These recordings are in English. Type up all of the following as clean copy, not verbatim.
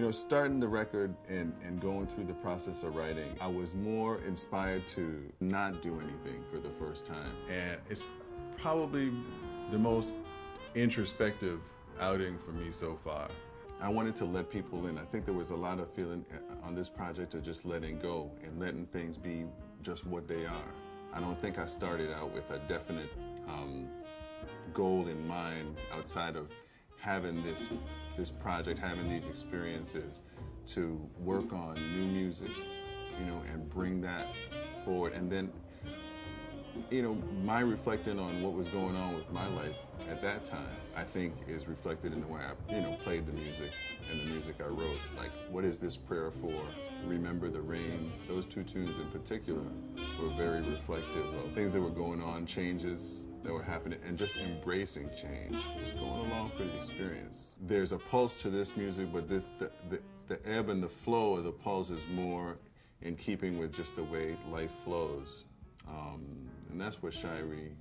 know, starting the record and going through the process of writing, I was more inspired to not do anything for the first time. And it's probably the most introspective outing for me so far. I wanted to let people in. I think there was a lot of feeling on this project of just letting go and letting things be just what they are. I don't think I started out with a definite goal in mind outside of having this project, having these experiences to work on new music, you know, and bring that forward. And then, you know, my reflecting on what was going on with my life at that time, I think is reflected in the way I, you know, played the music and the music I wrote. Like, what is this prayer for? Remember the Rain. Those two tunes in particular were very reflective of things that were going on, changes that were happening, and just embracing change, just going along for the experience. There's a pulse to this music, but the ebb and the flow of the pulse is more in keeping with just the way life flows. And that's what Shyree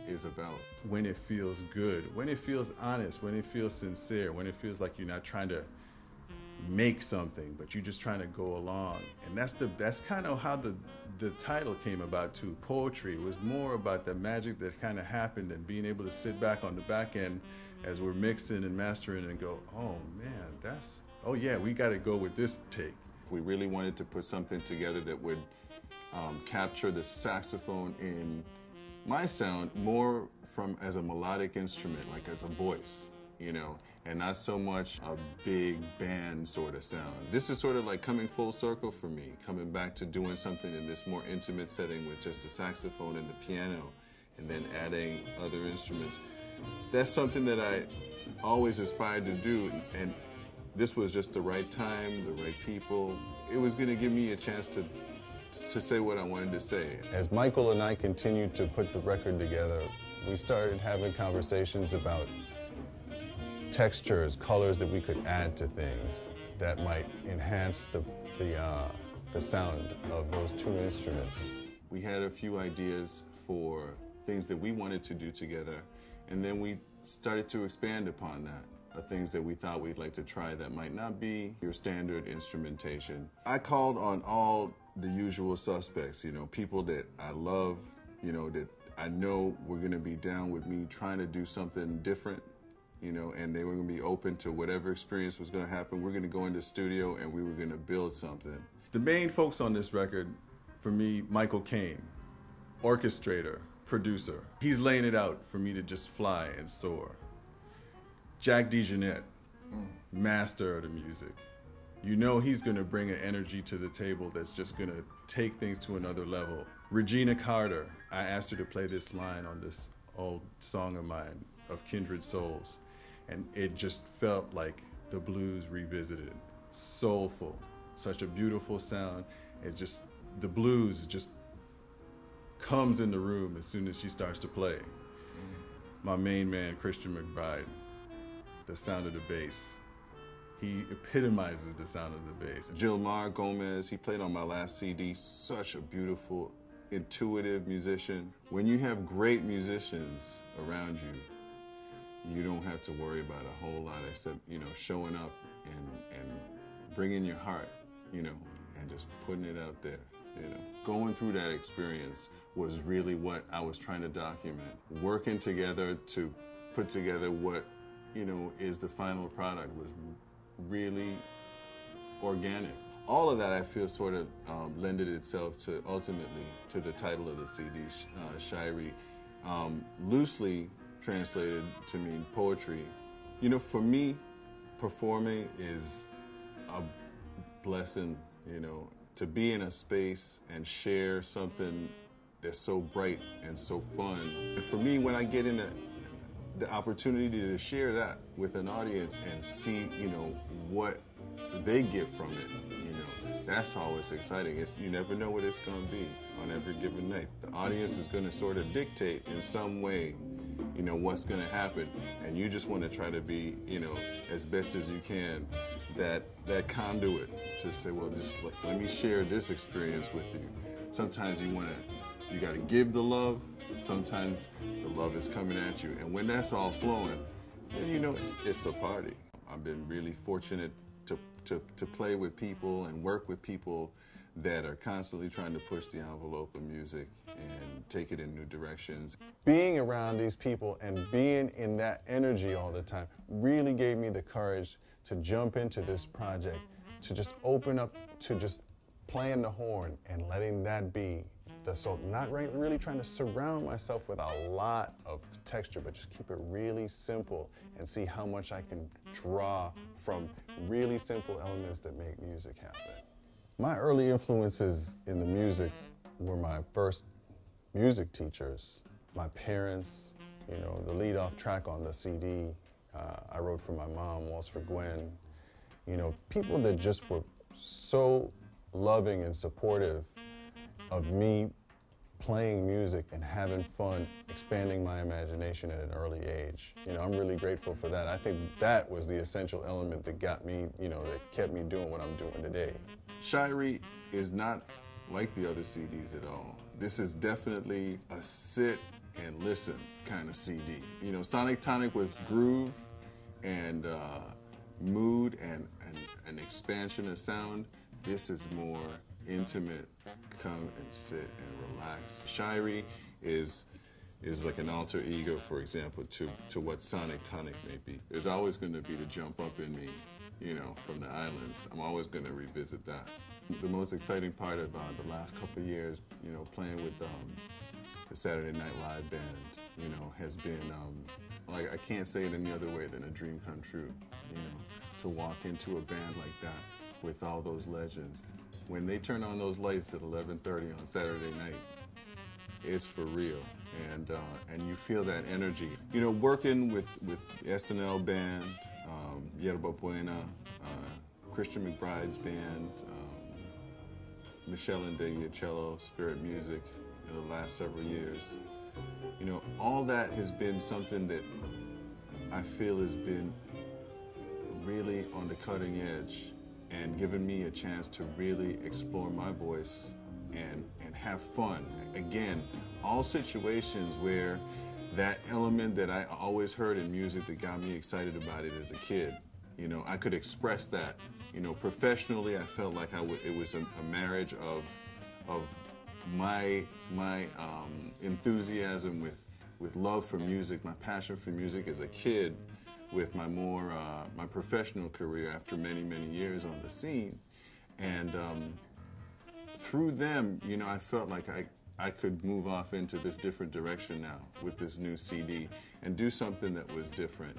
is about. When it feels good, when it feels honest, when it feels sincere, when it feels like you're not trying to make something, but you're just trying to go along. And that's kind of how the title came about too. Poetry was more about the magic that kind of happened and being able to sit back on the back end as we're mixing and mastering and go, oh man, oh yeah, we got to go with this take. We really wanted to put something together that would capture the saxophone in my sound more from as a melodic instrument, like as a voice, you know, and not so much a big band sort of sound. This is sort of like coming full circle for me, coming back to doing something in this more intimate setting with just the saxophone and the piano, and then adding other instruments. That's something that I always aspired to do, and this was just the right time, the right people. It was going to give me a chance to say what I wanted to say. As Michael and I continued to put the record together, we started having conversations about textures, colors that we could add to things that might enhance the sound of those two instruments. We had a few ideas for things that we wanted to do together, and then we started to expand upon that. Things that we thought we'd like to try that might not be your standard instrumentation. I called on all the usual suspects, you know, people that I love, you know, that I know were gonna be down with me trying to do something different, you know, and they were gonna be open to whatever experience was gonna happen. We're gonna go into the studio and we were gonna build something. The main folks on this record, for me, Cain, orchestrator, producer. He's laying it out for me to just fly and soar. Jack DeJohnette, master of the music. You know he's gonna bring an energy to the table that's just gonna take things to another level. Regina, I asked her to play this line on this old song of mine, of Kindred Souls, and it just felt like the blues revisited. Soulful, such a beautiful sound. It just, the blues just comes in the room as soon as she starts to play. My main man, McBride, the sound of the bass. He epitomizes the sound of the bass. Gilmar, Gomes, he played on my last CD, such a beautiful, intuitive musician. When you have great musicians around you, you don't have to worry about a whole lot except, you know, showing up and bringing your heart, you know, and just putting it out there, you know. Going through that experience was really what I was trying to document. Working together to put together what, you know, is the final product was really organic. All of that, I feel, sort of lended itself to, ultimately, to the title of the CD, Shayari, loosely translated to mean poetry. You know, for me, performing is a blessing, you know, to be in a space and share something that's so bright and so fun. And for me, when I get in the opportunity to share that with an audience and see, you know, what they get from it, you know, that's always exciting. You never know what it's going to be on every given night. The audience is going to sort of dictate in some way, you know, what's going to happen, and you just want to try to be, you know, as best as you can, that conduit to say, well, just let me share this experience with you. Sometimes you got to give the love. Sometimes the love is coming at you, and when that's all flowing, then you know it's a party. I've been really fortunate to play with people and work with people that are constantly trying to push the envelope of music and take it in new directions. Being around these people and being in that energy all the time really gave me the courage to jump into this project, to just open up to just playing the horn and letting that be the soul. Not really trying to surround myself with a lot of texture, but just keep it really simple and see how much I can draw from really simple elements that make music happen. My early influences in the music were my first music teachers, my parents, you know, the lead-off track on the CD I wrote for my mom, Waltz for Gwen, you know, people that just were so loving and supportive of me playing music and having fun, expanding my imagination at an early age. You know, I'm really grateful for that. I think that was the essential element that got me, you know, that kept me doing what I'm doing today. Shyree is not like the other CDs at all. This is definitely a sit and listen kind of CD. You know, Sonic Tonic was groove and mood and an expansion of sound. This is more intimate, come and sit and relax. Shayari is like an alter ego, for example, to what Sonic Tonic may be. There's always going to be the jump up in me, you know, from the islands. I'm always going to revisit that. The most exciting part about the last couple of years, you know, playing with the Saturday Night Live band, you know, has been, like, I can't say it any other way than a dream come true, you know, to walk into a band like that with all those legends. When they turn on those lights at 11:30 on Saturday night, it's for real, and you feel that energy. You know, working with the SNL band, Yerba Buena, Christian McBride's band, Meshell Ndegeocello, Spirit Music in the last several years. You know, all that has been something that I feel has been really on the cutting edge and given me a chance to really explore my voice and have fun. Again, all situations where that element that I always heard in music that got me excited about it as a kid, you know, I could express that. You know, professionally, I felt like it was a marriage of my enthusiasm with love for music, my passion for music as a kid, with my my professional career after many years on the scene, and through them, you know, I felt like I could move off into this different direction now with this new CD and do something that was different.